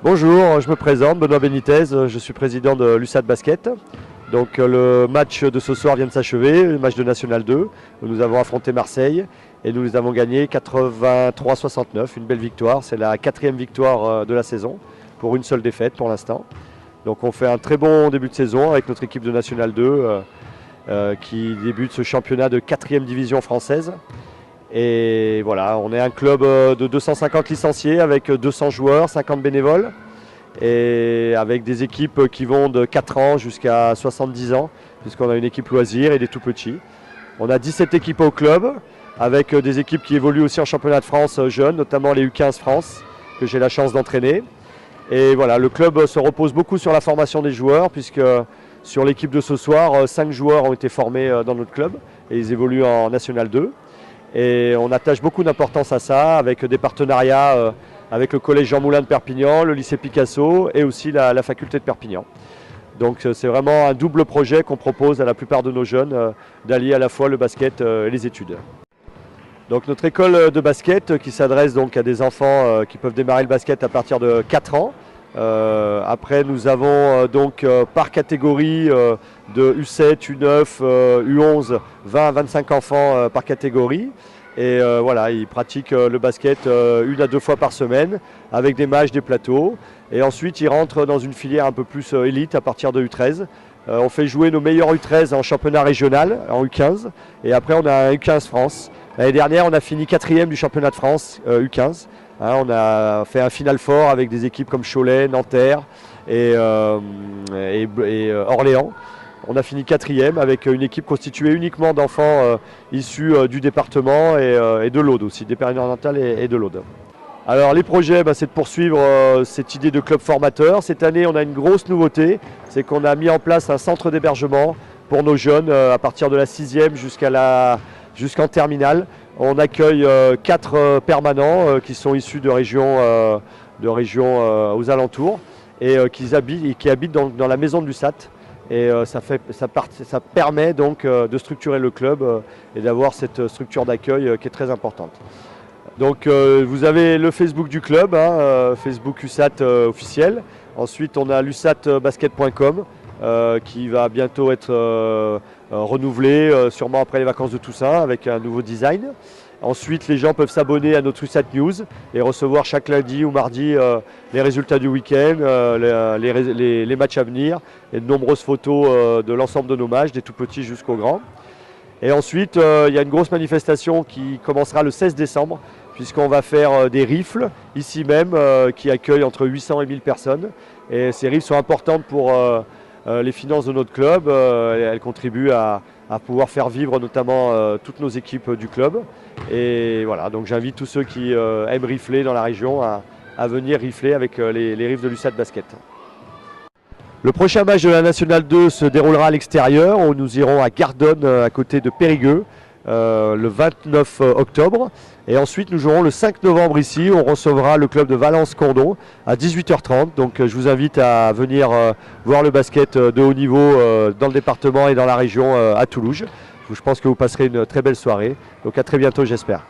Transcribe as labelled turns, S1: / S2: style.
S1: Bonjour, je me présente, Benoît Benitez, je suis président de l'USAT Basket. Donc le match de ce soir vient de s'achever, le match de National 2, où nous avons affronté Marseille et nous avons gagné 83-69, une belle victoire. C'est la 4e victoire de la saison, pour une seule défaite pour l'instant. Donc on fait un très bon début de saison avec notre équipe de National 2 qui débute ce championnat de 4e division française. Et voilà, on est un club de 250 licenciés avec 200 joueurs, 50 bénévoles et avec des équipes qui vont de 4 ans jusqu'à 70 ans puisqu'on a une équipe loisir et des tout petits. On a 17 équipes au club avec des équipes qui évoluent aussi en championnat de France jeunes, notamment les U15 France que j'ai la chance d'entraîner. Et voilà, le club se repose beaucoup sur la formation des joueurs puisque sur l'équipe de ce soir, 5 joueurs ont été formés dans notre club et ils évoluent en National 2. Et on attache beaucoup d'importance à ça avec des partenariats avec le collège Jean Moulin de Perpignan, le lycée Picasso et aussi la faculté de Perpignan. Donc c'est vraiment un double projet qu'on propose à la plupart de nos jeunes d'allier à la fois le basket et les études. Donc notre école de basket qui s'adresse donc à des enfants qui peuvent démarrer le basket à partir de 4 ans. Après nous avons donc par catégorie de U7, U9, U11, 20 à 25 enfants par catégorie. Et voilà, ils pratiquent le basket 1 à 2 fois par semaine avec des matchs, des plateaux. Et ensuite ils rentrent dans une filière un peu plus élite à partir de U13. On fait jouer nos meilleurs U13 en championnat régional, en U15. Et après on a un U15 France. L'année dernière on a fini 4e du championnat de France U15. On a fait un final fort avec des équipes comme Cholet, Nanterre et Orléans. On a fini 4e avec une équipe constituée uniquement d'enfants issus du département et de l'Aude aussi, des Pyrénées-Orientales et de l'Aude. Alors les projets, c'est de poursuivre cette idée de club formateur. Cette année, on a une grosse nouveauté, c'est qu'on a mis en place un centre d'hébergement pour nos jeunes à partir de la 6e jusqu'en terminale. On accueille 4 permanents qui sont issus de régions aux alentours et qui habitent dans la maison de l'USAT. Et ça permet donc de structurer le club et d'avoir cette structure d'accueil qui est très importante. Donc vous avez le Facebook du club, Facebook USAT officiel. Ensuite on a lusatbasket.com qui va bientôt être renouvelé, sûrement après les vacances de Toussaint, avec un nouveau design. Ensuite, les gens peuvent s'abonner à notre USAT News et recevoir chaque lundi ou mardi les résultats du week-end, les matchs à venir et de nombreuses photos de l'ensemble de nos matchs, des tout petits jusqu'aux grands. Et ensuite, il y a une grosse manifestation qui commencera le 16 décembre, puisqu'on va faire des rifles, ici même, qui accueillent entre 800 et 1000 personnes. Et ces rifles sont importantes pour les finances de notre club. Elles contribuent à pouvoir faire vivre notamment toutes nos équipes du club. Et voilà, donc j'invite tous ceux qui aiment rifler dans la région à venir rifler avec les rifles de l'USAT Basket. Le prochain match de la National 2 se déroulera à l'extérieur, où nous irons à Gardonne, à côté de Périgueux, le 29 octobre. Et ensuite, nous jouerons le 5 novembre ici. On recevra le club de Valence-Cordon à 18h30. Donc, je vous invite à venir voir le basket de haut niveau dans le département et dans la région à Toulouse. Je pense que vous passerez une très belle soirée. Donc, à très bientôt, j'espère.